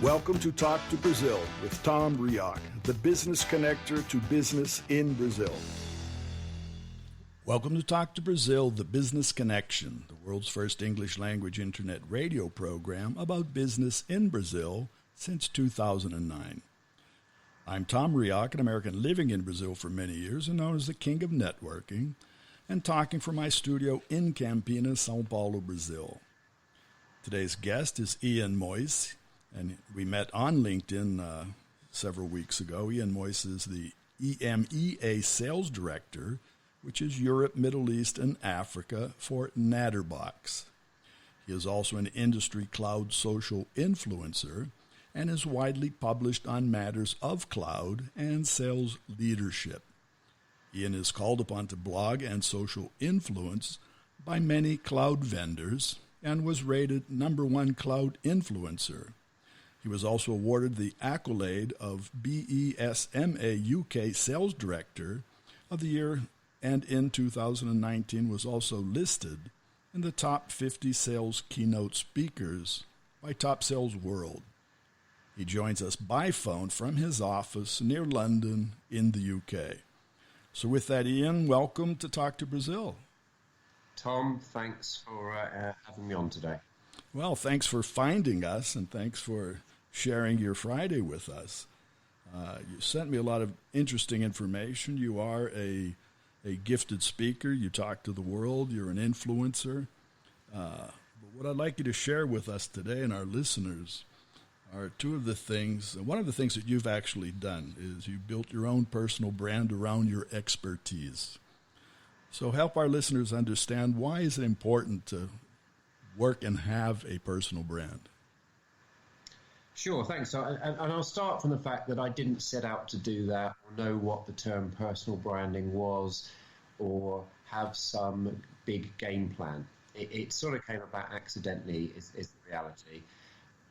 Welcome to Talk to Brazil with Tom Reaoch, the business connector to business in Brazil. Welcome to Talk to Brazil, the business connection, the world's first English language internet radio program about business in Brazil since 2009. I'm Tom Reaoch, an American living in Brazil for many years and known as the King of Networking, and talking from my studio in Campinas, São Paulo, Brazil. Today's guest is Ian Moyse, and we met on LinkedIn several weeks ago. Ian Moyse is the EMEA Sales Director, which is Europe, Middle East, and Africa for Natterbox. He is also an industry cloud social influencer and is widely published on matters of cloud and sales leadership. Ian is called upon to blog and social influence by many cloud vendors and was rated #1 cloud influencer. He was also awarded the accolade of BESMA UK Sales Director of the Year, and in 2019 was also listed in the top 50 Sales Keynote speakers by Top Sales World. He joins us by phone from his office near London in the UK. So with that, Ian, welcome to Talk to Brazil. Tom, thanks for having me on today. Well, thanks for finding us, and thanks for sharing your Friday with us. You sent me a lot of interesting information. You are a gifted speaker. You talk to the world. You're an influencer. But what I'd like you to share with us today and our listeners are two of the things. One of the things that you've actually done is you built your own personal brand around your expertise. So help our listeners understand, why is it important to work and have a personal brand? Sure, thanks. And I'll start from the fact that I didn't set out to do that or know what the term personal branding was or have some big game plan. It sort of came about accidentally, is the reality.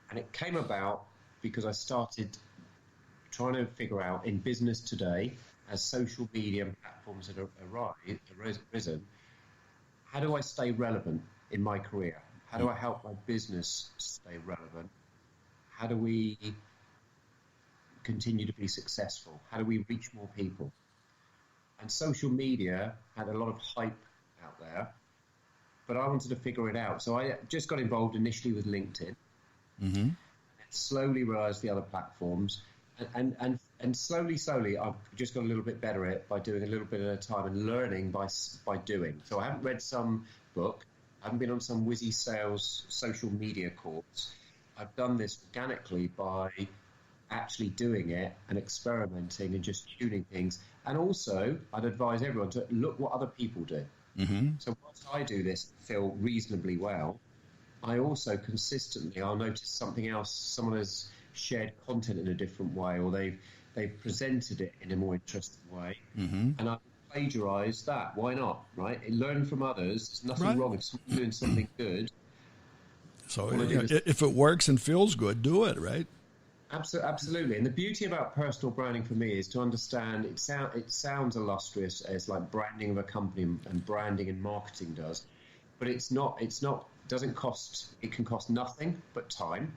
And it came about because I started trying to figure out, in business today, as social media platforms have arisen, how do I stay relevant in my career? How do I help my business stay relevant? How do we continue to be successful? How do we reach more people? And social media had a lot of hype out there, but I wanted to figure it out. So I just got involved initially with LinkedIn, and slowly realized the other platforms. And slowly, I've just got a little bit better at it by doing a little bit at a time and learning by doing. So I haven't read some book, I haven't been on some whizzy sales social media course. I've done this organically by actually doing it and experimenting and just tuning things. And also, I'd advise everyone to look what other people do. So once I do this and feel reasonably well, I also consistently, I'll notice something else, someone has shared content in a different way, or they've presented it in a more interesting way, and I plagiarize that. Why not, right? Learn from others. There's nothing wrong if someone's doing something good. So if it works and feels good, do it, right? Absolutely. And the beauty about personal branding for me is to understand, it sounds illustrious as like branding of a company and branding and marketing does, but it can cost nothing but time.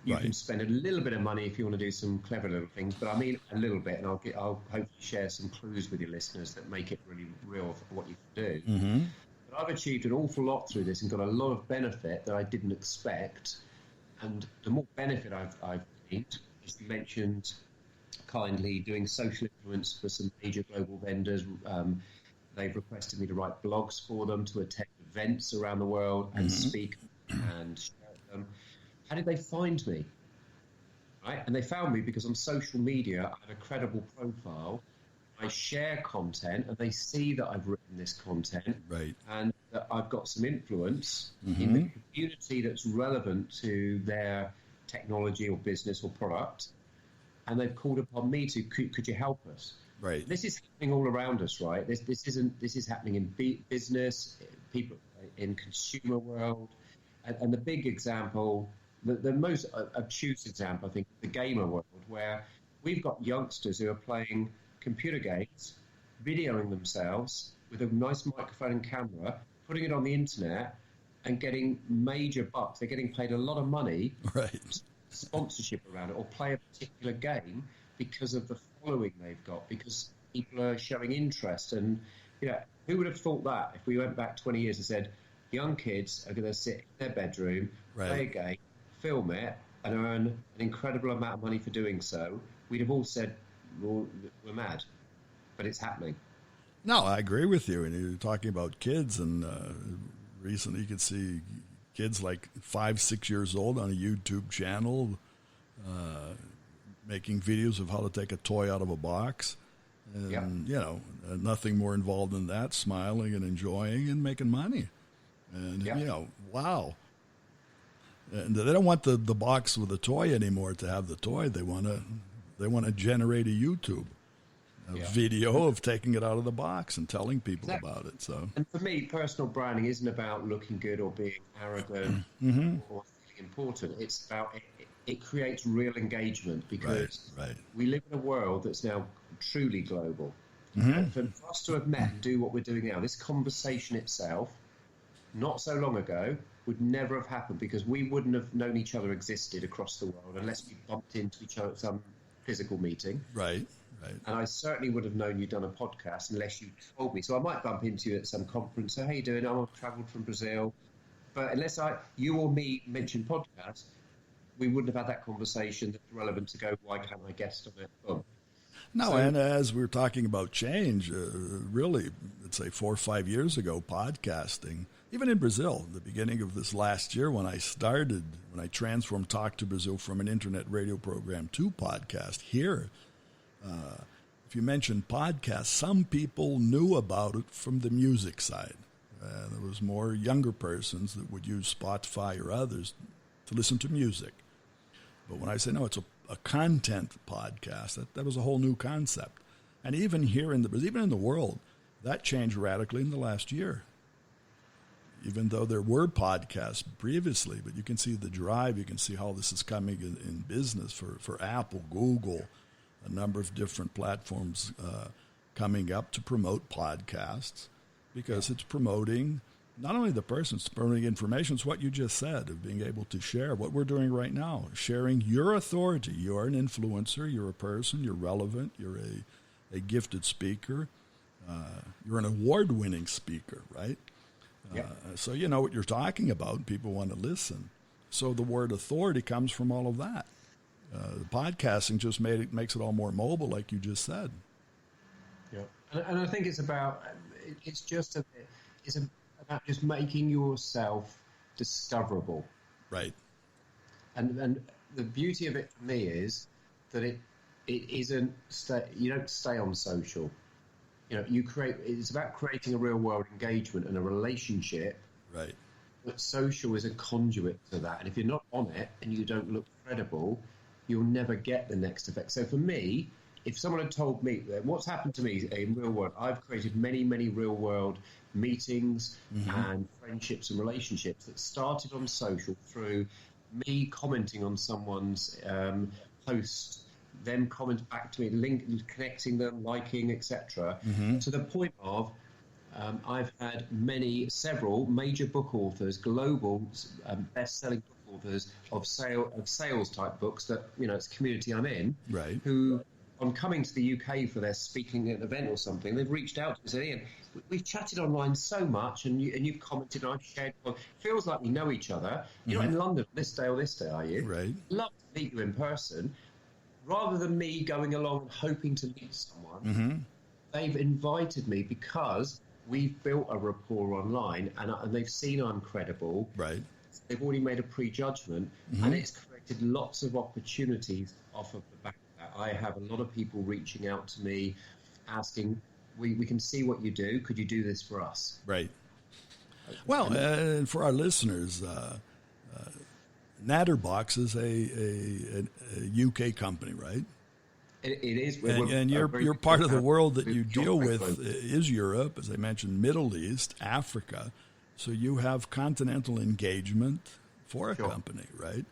You can spend a little bit of money if you want to do some clever little things, but I mean a little bit, and I'll hopefully share some clues with your listeners that make it really real for what you can do. But I've achieved an awful lot through this and got a lot of benefit that I didn't expect. And the more benefit I've gained, as you mentioned kindly, doing social influence for some major global vendors. They've requested me to write blogs for them, to attend events around the world and speak and share them. How did they find me? Right? And they found me because on social media, I have a credible profile. I share content, and they see that I've written this content, and that I've got some influence in the community that's relevant to their technology or business or product, and they've called upon me to, could you help us? Right. This is happening all around us, right? This is happening in business, people in consumer world, and the big example. The most obtuse example, I think, is the gamer world, where we've got youngsters who are playing computer games, videoing themselves with a nice microphone and camera, putting it on the internet, and getting major bucks. They're getting paid a lot of money sponsorship around it or play a particular game because of the following they've got, because people are showing interest. And who would have thought that if we went back 20 years and said young kids are going to sit in their bedroom, play a game, film it, and earn an incredible amount of money for doing so? We'd have all said, well, we're mad. But it's happening. No, I agree with you. And you're talking about kids, and recently you could see kids like 5, 6 years old on a YouTube channel making videos of how to take a toy out of a box. And, nothing more involved than that, smiling and enjoying and making money. And, wow. And they don't want the box with the toy anymore to have the toy. They want to generate a YouTube video of taking it out of the box and telling people about it. So, and for me, personal branding isn't about looking good or being arrogant or feeling important. It's about it creates real engagement, because we live in a world that's now truly global. And for us to have met and do what we're doing now, this conversation itself, not so long ago, would never have happened, because we wouldn't have known each other existed across the world unless we bumped into each other at some physical meeting. Right. And I certainly would have known you'd done a podcast unless you told me. So I might bump into you at some conference, say, how you doing? I've travelled from Brazil. But unless you or me mentioned podcast, we wouldn't have had that conversation that's relevant to go, why can't I guest on it? Boom. No, and as we were talking about change, really, let's say 4 or 5 years ago, podcasting, even in Brazil, the beginning of this last year when I transformed Talk to Brazil from an internet radio program to podcast here, if you mentioned podcast, some people knew about it from the music side. There was more younger persons that would use Spotify or others to listen to music. But when I say, no, it's a content podcast, that was a whole new concept. And even here in the world, that changed radically in the last year. Even though there were podcasts previously, but you can see the drive, you can see how this is coming in business for Apple, Google, a number of different platforms coming up to promote podcasts, because it's promoting not only the person, it's promoting information. It's what you just said, of being able to share what we're doing right now, sharing your authority. You're an influencer, you're a person, you're relevant, you're a gifted speaker, you're an award-winning speaker, right? So you know what you're talking about, people want to listen. So the word authority comes from all of that. The podcasting just makes it all more mobile, like you just said. Yeah, and I think it's about just making yourself discoverable. Right. And the beauty of it for me is that it isn't you don't stay on social. It's about creating a real world engagement and a relationship. Right. But social is a conduit to that. And if you're not on it and you don't look credible, you'll never get the next effect. So for me, if someone had told me what's happened to me in real world, I've created many, many real world meetings and friendships and relationships that started on social through me commenting on someone's post, them comment back to me, connecting them, liking, etc. To the point of I've had several major book authors, global best-selling book authors of sales type books that it's a community I'm in, right? Who on coming to the UK for their speaking at an event or something, they've reached out to me and said, Ian, we've chatted online so much, and you've commented, and I've shared. Well, it feels like we know each other. You're not in London this day or this day, are you? Right. Love to meet you in person. Rather than me going along and hoping to meet someone, they've invited me because we've built a rapport online, and they've seen I'm credible. Right. They've already made a prejudgment, and it's created lots of opportunities off of the back of that. I have a lot of people reaching out to me, asking, we can see what you do. Could you do this for us? Right. Well, for our listeners, Natterbox is a UK company, right? It is. And you're part of the world that you deal with is Europe, as I mentioned, Middle East, Africa. So you have continental engagement for a company, right?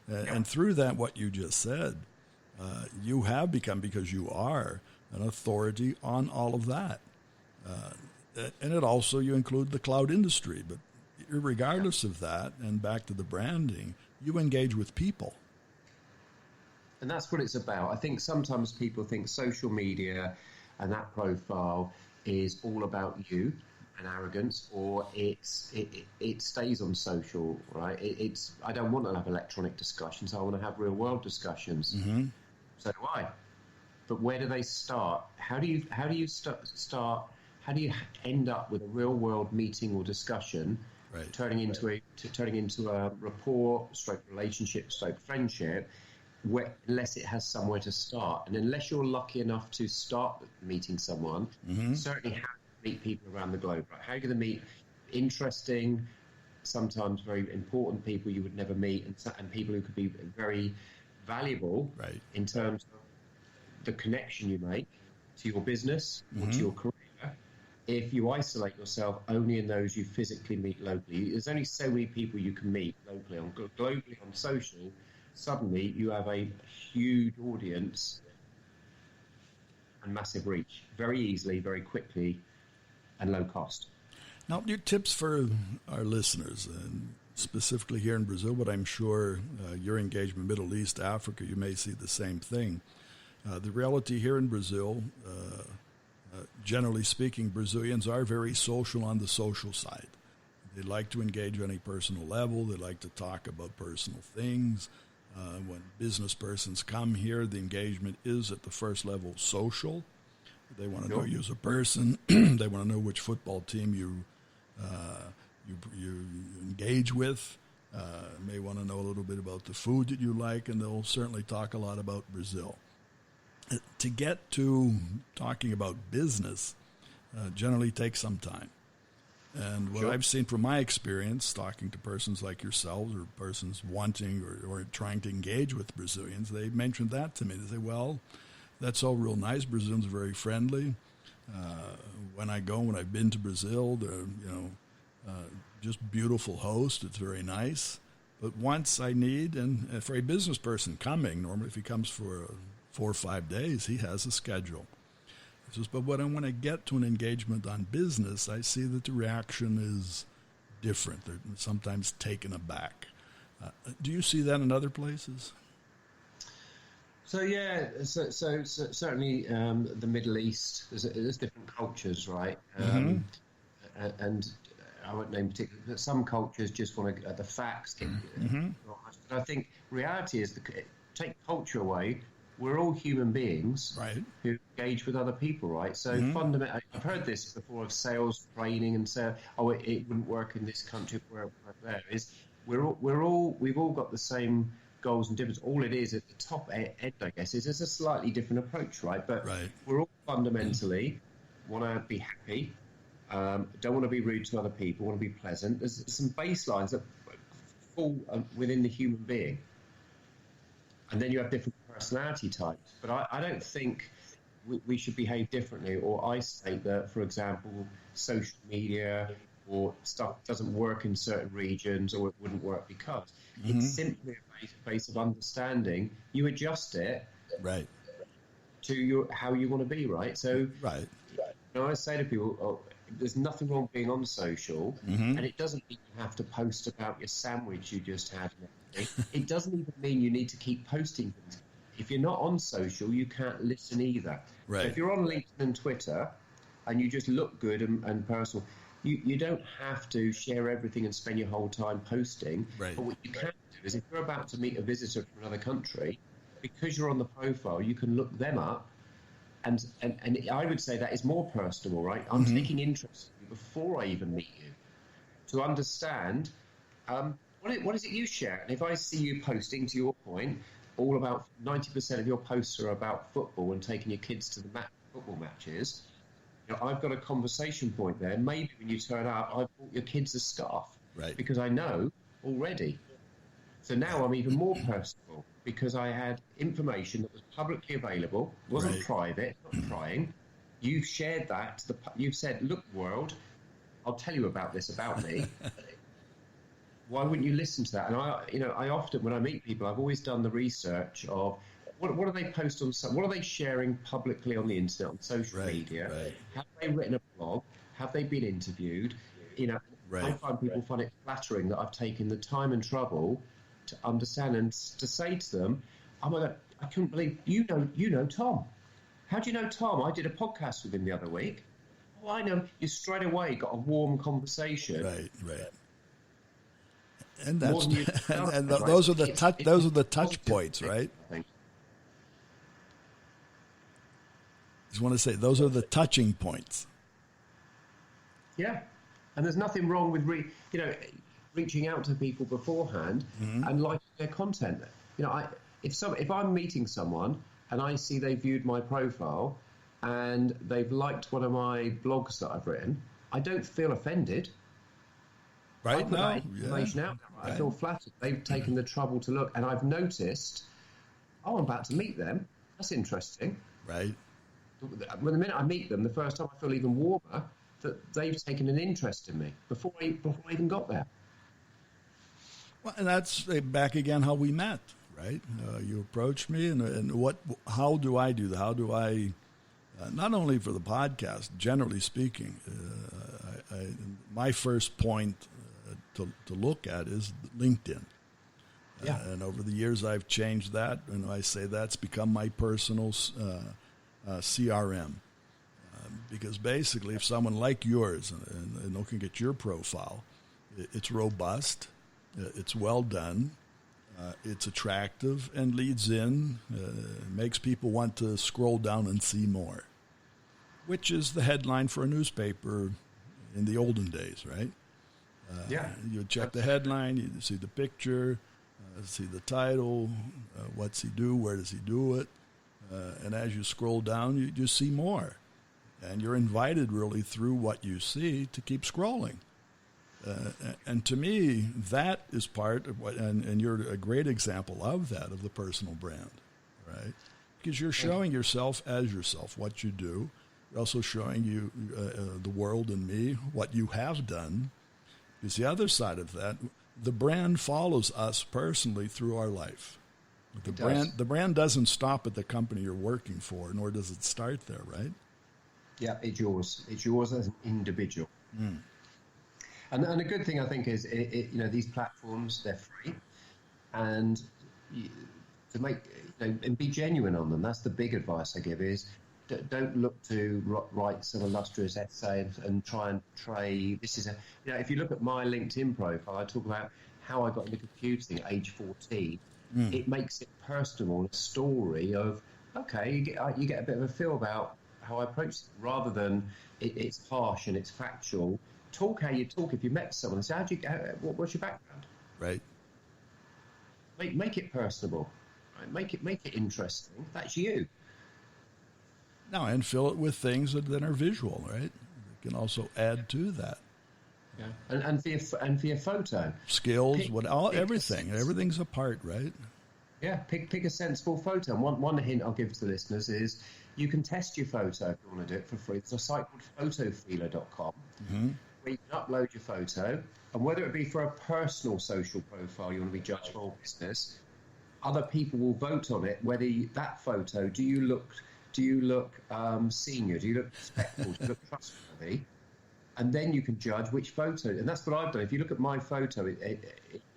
And through that, what you just said, you have become, because you are an authority on all of that. And it also, you include the cloud industry, but regardless of that, and back to the branding, you engage with people. And that's what it's about. I think sometimes people think social media and that profile is all about you and arrogance, or it stays on social, right? I don't want to have electronic discussions. I want to have real world discussions. Mm-hmm. So do I. But where do they start? How do you start? How do you end up with a real world meeting or discussion, right, turning into a rapport, stroke relationship, stroke friendship, unless it has somewhere to start, and unless you're lucky enough to start meeting someone, mm-hmm. certainly how to meet people around the globe. Right? How are you going to meet interesting, sometimes very important people you would never meet, and people who could be very valuable, right, in terms of the connection you make to your business, mm-hmm. or to your career. If you isolate yourself only in those you physically meet locally, there's only so many people you can meet locally. Globally on social, suddenly you have a huge audience and massive reach, very easily, very quickly, and low cost. Now, your tips for our listeners, and specifically here in Brazil, but I'm sure your engagement, Middle East, Africa, you may see the same thing. The reality here in Brazil, generally speaking, Brazilians are very social on the social side. They like to engage on a personal level. They like to talk about personal things. When business persons come here, the engagement is at the first level social. They want to know you as a person. They want to know which football team you engage with. May want to know a little bit about the food that you like, and they'll certainly talk a lot about Brazil. To get to talking about business generally takes some time. And what I've seen from my experience, talking to persons like yourselves or persons wanting or trying to engage with Brazilians, they mentioned that to me. They say, well, that's all real nice. Brazilians are very friendly. When I've been to Brazil, they're, just beautiful host. It's very nice. But once I need, and for a business person coming, normally if he comes for 4 or 5 days, he has a schedule. He says, but when I want to get to an engagement on business, I see that the reaction is different. They're sometimes taken aback. Do you see that in other places? So certainly the Middle East, there's different cultures, right? And I won't name particular, but some cultures just want to get the facts. But I think reality is, take culture away, we're all human beings, right, who engage with other people, right? So fundamentally, I've heard this before of sales training and say, it wouldn't work in this country, where there is. We've all got the same goals and differences. All it is at the top end, I guess, is a slightly different approach, right? But we're all fundamentally want to be happy, don't want to be rude to other people, want to be pleasant. There's some baselines that fall within the human being. And then you have different personality types. But I don't think we should behave differently or isolate that, for example, social media or stuff doesn't work in certain regions, or it wouldn't work because it's simply a base of understanding. You adjust it to how you want to be, right? So I say to people, there's nothing wrong being on social, and it doesn't mean you have to post about your sandwich you just had. It doesn't even mean you need to keep posting things. If you're not on social, you can't listen either. Right. So if you're on LinkedIn and Twitter and you just look good and personal, you don't have to share everything and spend your whole time posting. Right. But what you can do is, if you're about to meet a visitor from another country, because you're on the profile, you can look them up. And I would say that is more personal, right? I'm taking interest in you before I even meet you to understand what is it you share. And if I see you posting, to your point, all about 90% of your posts are about football and taking your kids to the football matches, I've got a conversation point there. Maybe when you turn up, I've bought your kids a scarf, because I know already. So now I'm even more personal, because I had information that was publicly available, wasn't private, not trying. You've shared that you've said, look, world, I'll tell you about this about me. Why wouldn't you listen to that? And I often, when I meet people, I've always done the research of what do they post on, what are they sharing publicly on the internet, on social media? Have they written a blog? Have they been interviewed? I find people find it flattering that I've taken the time and trouble to understand and to say to them, oh my God, I couldn't believe, you know Tom. How do you know Tom? I did a podcast with him the other week. Oh, I know. You straight away got a warm conversation. Right. And More that's than you'd and done, right? those are the It's those are the touch positive, points, right? I think. I just want to say those are the touching points. Yeah, and there's nothing wrong with reaching out to people beforehand and liking their content. If I'm meeting someone and I see they viewed my profile and they've liked one of my blogs that I've written, I don't feel offended. Right? I put that information out there. I feel flattered. They've taken the trouble to look, and I've noticed, I'm about to meet them. That's interesting. Right. When the minute I meet them, the first time I feel even warmer that they've taken an interest in me before I even got there. Well, and that's back again how we met, right? You approached me, and how do I do that? How do I, not only for the podcast, generally speaking, my first point to look at is LinkedIn. Yeah. And over the years, I've changed that, and I say that's become my personal CRM. Because basically, if someone like yours and looking at your profile, it's robust, it's well done, it's attractive, and leads in, makes people want to scroll down and see more, which is the headline for a newspaper in the olden days, right? You check the headline, you see the picture, see the title, what's he do, where does he do it, and as you scroll down, you just see more. And you're invited really through what you see to keep scrolling. And to me, that is part of what, and you're a great example of that, of the personal brand, right? Because you're showing yourself as yourself, what you do. You're also showing you, the world and me, what you have done. Because the other side of that, the brand follows us personally through our life. The brand doesn't stop at the company you're working for, nor does it start there, right? Yeah, it's yours. It's yours as an individual. And the good thing, I think, is these platforms, they're free, and to make and be genuine on them. That's the big advice I give: is don't look to write some illustrious essay and try and trade. This is if you look at my LinkedIn profile, I talk about how I got into computing at age 14. It makes it personal, a story of you get a bit of a feel about how I approach it, rather than it's harsh and it's factual. Talk how you talk. If you met someone, say, what's your background? Right. Make it personable. Right? Make it interesting. That's you. No, and fill it with things that are visual, right? You can also add to that. Yeah. And for your photo. Skills, everything. Everything's a part, right? Yeah. Pick a sensible photo. And one hint I'll give to the listeners is, you can test your photo if you want to do it for free. There's a site called photofeeler.com where you can upload your photo, and whether it be for a personal social profile you want to be judged for, business, other people will vote on it. Whether that photo, do you look senior? Do you look respectful? Do you look trustworthy? And then you can judge which photo. And that's what I've done. If you look at my photo,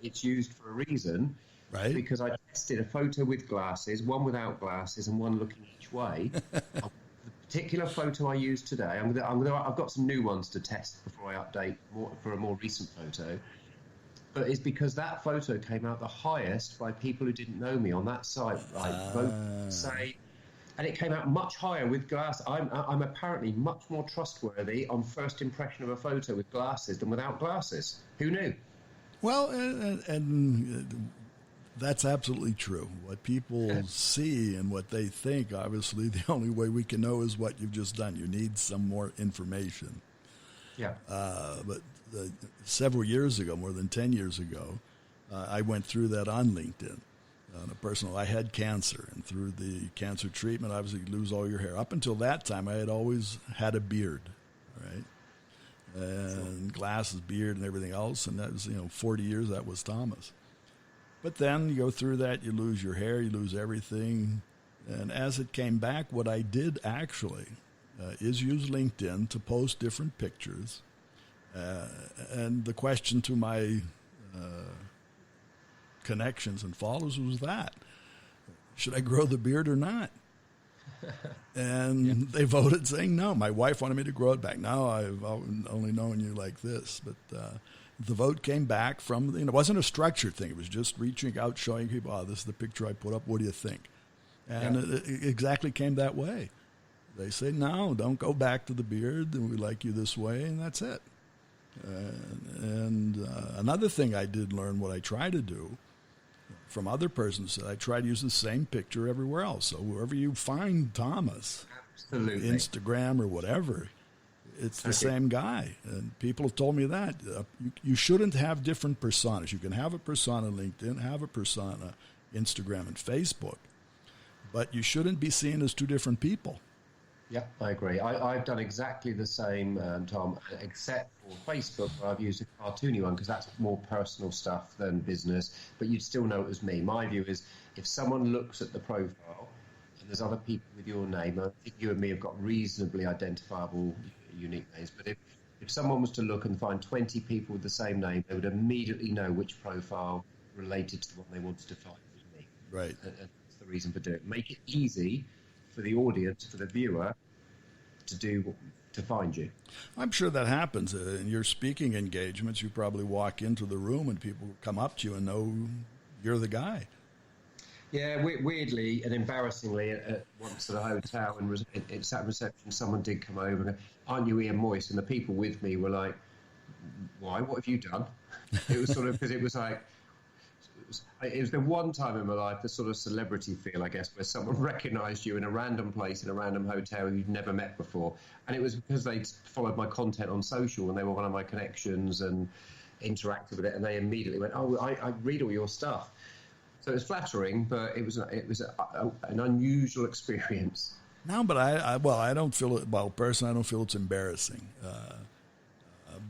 it's used for a reason. Right. Because I tested a photo with glasses, one without glasses, and one looking each way. The particular photo I used today, I've got some new ones to test before I update for a more recent photo. But it's because that photo came out the highest by people who didn't know me on that site. And it came out much higher with glasses. I'm apparently much more trustworthy on first impression of a photo with glasses than without glasses. Who knew? Well, and that's absolutely true. What people see and what they think, obviously, the only way we can know is what you've just done. You need some more information. Yeah. But several years ago, more than 10 years ago, I went through that on LinkedIn. I had cancer, and through the cancer treatment, obviously, you lose all your hair. Up until that time, I had always had a beard, right? And glasses, beard, and everything else. And that was, 40 years, that was Thomas. But then you go through that, you lose your hair, you lose everything. And as it came back, what I did actually is use LinkedIn to post different pictures. And the question to my connections and followers was that. should I grow the beard or not? And they voted saying no. My wife wanted me to grow it back. No, I've only known you like this. But the vote came back from, it wasn't a structured thing. It was just reaching out, showing people, oh, this is the picture I put up. What do you think? And it exactly came that way. They say, no, don't go back to the beard. We like you this way, and that's it. And another thing I did learn, what I try to do from other persons, I try to use the same picture everywhere else. So wherever you find Thomas, absolutely, Instagram or whatever, it's the same guy. And people have told me that. You shouldn't have different personas. You can have a persona LinkedIn, have a persona Instagram and Facebook, but you shouldn't be seen as two different people. Yeah, I agree. I've done exactly the same, Tom, except for Facebook, where I've used a cartoony one because that's more personal stuff than business, but you'd still know it was me. My view is if someone looks at the profile and there's other people with your name, I think you and me have got reasonably identifiable unique names, but if someone was to look and find 20 people with the same name, they would immediately know which profile related to the one they wanted to find was me. Right. And that's the reason for doing it. Make it easy for the audience, for the viewer, to find you. I'm sure that happens. In your speaking engagements, you probably walk into the room and people come up to you and know you're the guy. Yeah, weirdly and embarrassingly, once at a hotel and it's at reception, someone did come over and go, aren't you Ian Moyse? And the people with me were like, why? What have you done? It was sort of, because it was like, it was the one time in my life, the sort of celebrity feel, I guess, where someone recognised you in a random place, in a random hotel you'd never met before. And it was because they'd followed my content on social and they were one of my connections and interacted with it. And they immediately went, oh, I read all your stuff. So it was flattering, but it was an unusual experience. No, but I don't feel it. Well, personally, I don't feel it's embarrassing.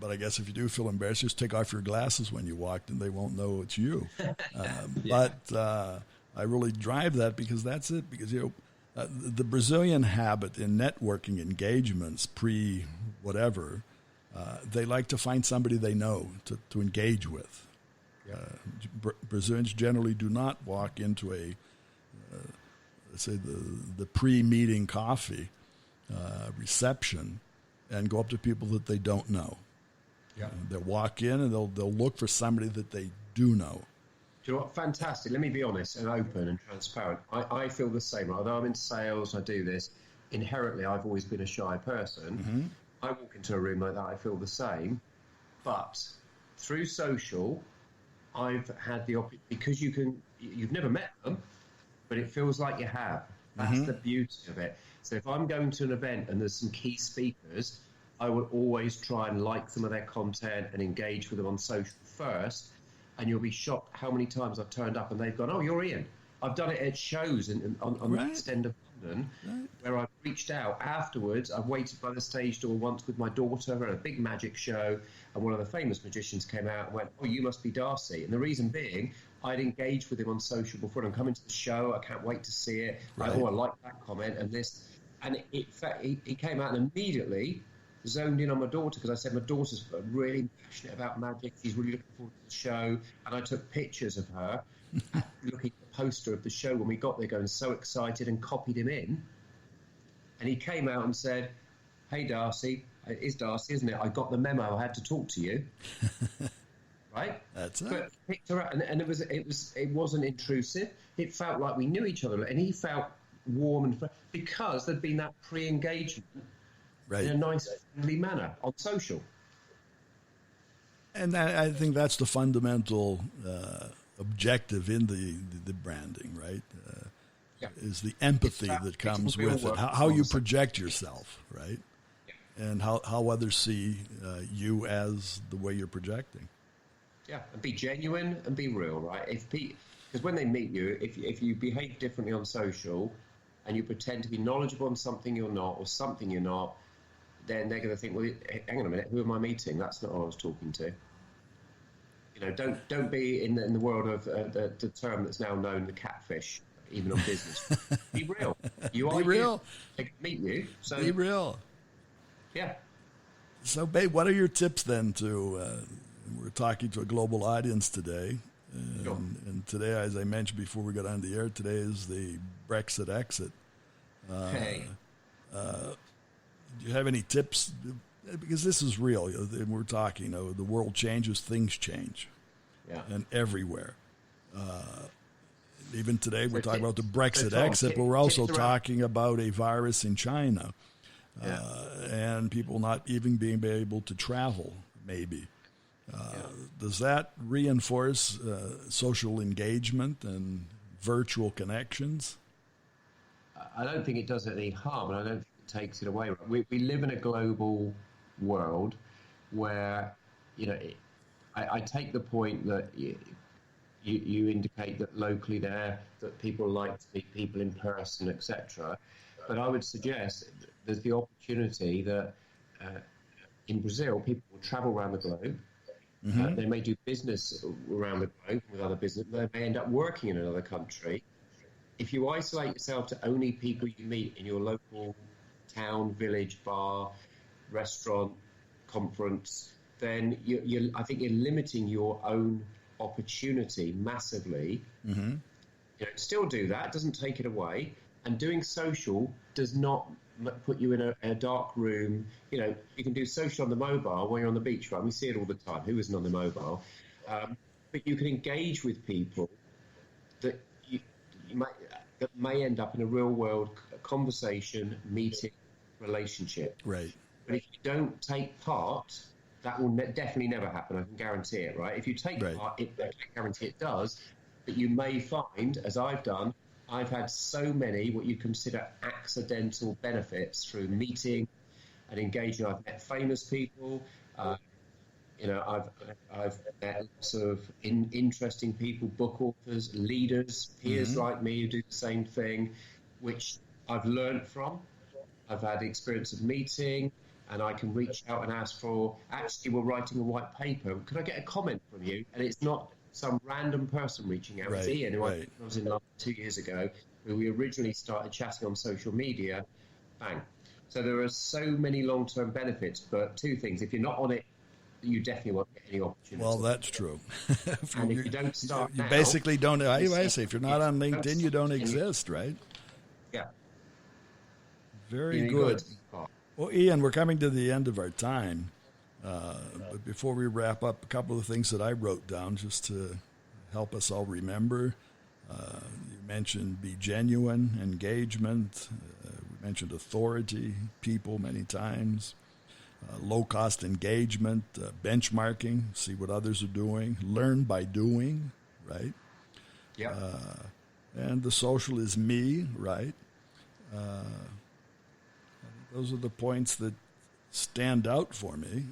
But I guess if you do feel embarrassed, just take off your glasses when you walk, and they won't know it's you. But I really drive that because that's it. Because the Brazilian habit in networking engagements, pre-whatever, they like to find somebody they know to engage with. Brazilians generally do not walk into let's say the pre-meeting coffee reception and go up to people that they don't know. Yeah. They'll walk in and they'll look for somebody that they do know. Do you know what? Fantastic. Let me be honest and open and transparent. I feel the same. Although I'm in sales, I do this. Inherently, I've always been a shy person. Mm-hmm. I walk into a room like that, I feel the same. But through social, I've had the opportunity, because you've never met them, but it feels like you have. That's the beauty of it. So if I'm going to an event and there's some key speakers, I will always try and like some of their content and engage with them on social first. And you'll be shocked how many times I've turned up and they've gone, oh, you're Ian. I've done it at shows on the East End of London, where I've reached out afterwards. I've waited by the stage door once with my daughter at a big magic show, and one of the famous magicians came out and went, oh, you must be Darcy. And the reason being, I'd engaged with him on social before. I'm coming to the show. I can't wait to see it. Right. I like that comment and this. And he came out and immediately zoned in on my daughter, because I said my daughter's really passionate about magic. She's really looking forward to the show. And I took pictures of her looking at the poster of the show when we got there, going so excited, and copied him in. And he came out and said, hey, Darcy, it is Darcy, isn't it? I got the memo. I had to talk to you. Right? That's it. But picked her up, and it wasn't intrusive. It felt like we knew each other, and he felt warm and because there'd been that pre-engagement in a nice, friendly manner on social. And I think that's the fundamental objective in the branding, right? Is the empathy that comes with it, how you project yourself, right? Yeah. And how others see you as the way you're projecting. Yeah, and be genuine and be real, right? Because when they meet you, if you behave differently on social and you pretend to be knowledgeable on something you're not, or something you're not, then they're going to think, well, hang on a minute, who am I meeting? That's not who I was talking to. You know, don't be in the world of the term that's now known, the catfish, even on business. Be real. You are real. They can meet you. So be real. Yeah. So, babe, what are your tips then to? We're talking to a global audience today. And today, as I mentioned before we got on the air, today is the Brexit exit. Do you have any tips? Because this is real. We're talking, the world changes, things change. Yeah. And everywhere. Even today, we're talking about the Brexit Tom, exit, but we're also talking about a virus in China and people not even being able to travel, maybe. Does that reinforce social engagement and virtual connections? I don't think it does any harm, and I don't think it takes it away. We live in a global world where, I take the point that you indicate that locally that people like to meet people in person, etc. But I would suggest there's the opportunity that in Brazil, people will travel around the globe. Mm-hmm. They may do business around the globe with other business. They may end up working in another country. If you isolate yourself to only people you meet in your local town, village, bar, restaurant, conference, then I think you're limiting your own opportunity massively. Mm-hmm. Still do that, doesn't take it away. And doing social does not put you in a dark room. You can do social on the mobile when you're on the beach, right? We see it all the time. Who isn't on the mobile? But you can engage with people that that may end up in a real world conversation, meeting, relationship. Right. But if you don't take part, that will definitely never happen. I can guarantee it, right? If you take part, I can't guarantee it does. But you may find, as I've done, I've had so many what you consider accidental benefits through meeting and engaging. I've met famous people. I've met lots of interesting people, book authors, leaders, peers like me who do the same thing, which I've learned from. I've had the experience of meeting, and I can reach out and ask for, actually, we're writing a white paper. Could I get a comment from you? And it's not some random person reaching out. It's Ian, who I was in London 2 years ago, who we originally started chatting on social media. Bang. So there are so many long-term benefits, but two things. If you're not on it, you definitely won't get any opportunity. Well, that's true. And if you don't start you now, basically don't. I say, if you're not on LinkedIn, you don't exist, right? Yeah. Very good. Well, Ian, we're coming to the end of our time. But before we wrap up, a couple of things that I wrote down just to help us all remember. You mentioned be genuine, engagement. We mentioned authority, people many times. Low-cost engagement, benchmarking, see what others are doing, learn by doing, right? Yeah. And the social is me, right? Those are the points that stand out for me,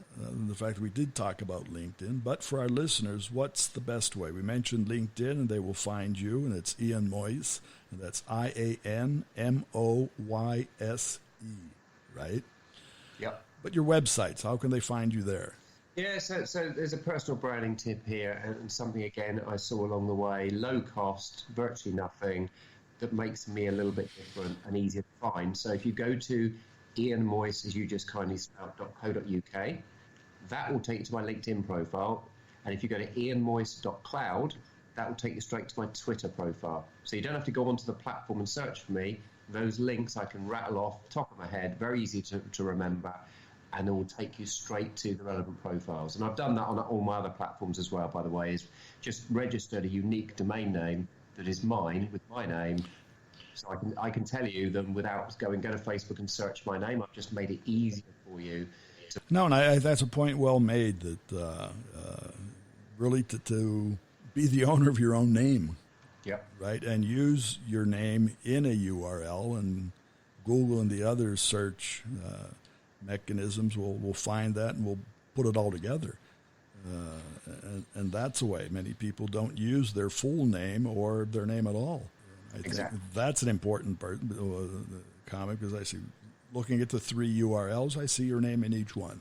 the fact that we did talk about LinkedIn. But for our listeners, what's the best way? We mentioned LinkedIn, and they will find you, and it's Ian Moyse, and that's IANMOYSE, right? Yep. But your websites, how can they find you there? Yeah, so there's a personal branding tip here, and something, again, I saw along the way, low cost, virtually nothing, that makes me a little bit different and easier to find. So if you go to Ian Moyse, as you just kindly spelled, .co.uk, that will take you to my LinkedIn profile. And if you go to ianmoyse.cloud, that will take you straight to my Twitter profile. So you don't have to go onto the platform and search for me. Those links I can rattle off top of my head, very easy to remember, and it will take you straight to the relevant profiles. And I've done that on all my other platforms as well, by the way, is just registered a unique domain name that is mine with my name. So I can tell you them without go to Facebook and search my name. I've just made it easier for you. No, and that's a point well made, that really to be the owner of your own name. Yeah. Right, and use your name in a URL, and Google and the other search mechanisms will find that, and we'll put it all together. And that's the way many people don't use their full name or their name at all. I think that's an important part of the comment, because I see, looking at the 3 URLs, I see your name in each one.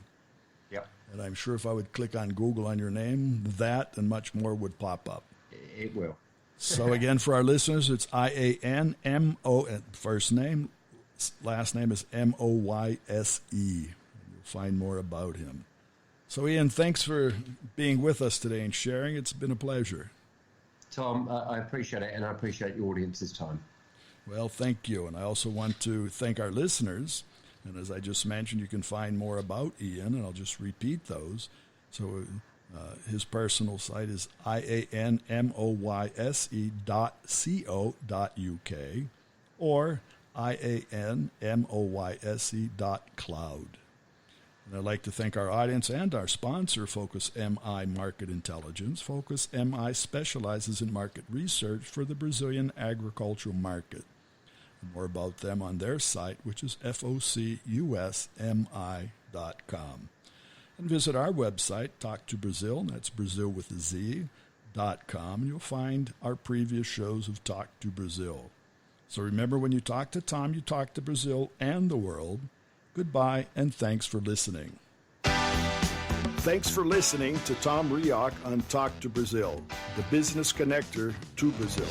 Yep. And I'm sure if I would click on Google on your name, that and much more would pop up. It will. So again, for our listeners, it's IANMO, first name, last name is MOYSE. You'll find more about him. So Ian, thanks for being with us today and sharing. It's been a pleasure. Tom, I appreciate it, and I appreciate your audience's time. Well, thank you. And I also want to thank our listeners. And as I just mentioned, you can find more about Ian, and I'll just repeat those. So his personal site is ianmoyse.co.uk or ianmoyse.cloud. And I'd like to thank our audience and our sponsor, Focus MI Market Intelligence. Focus MI specializes in market research for the Brazilian agricultural market. And more about them on their site, which is focusmi.com. And visit our website, Talk to Brazil, that's Brazil with a Z.com, and you'll find our previous shows of Talk to Brazil. So remember, when you talk to Tom, you talk to Brazil and the world. Goodbye, and thanks for listening. Thanks for listening to Tom Reaoch on Talk to Brazil, the business connector to Brazil.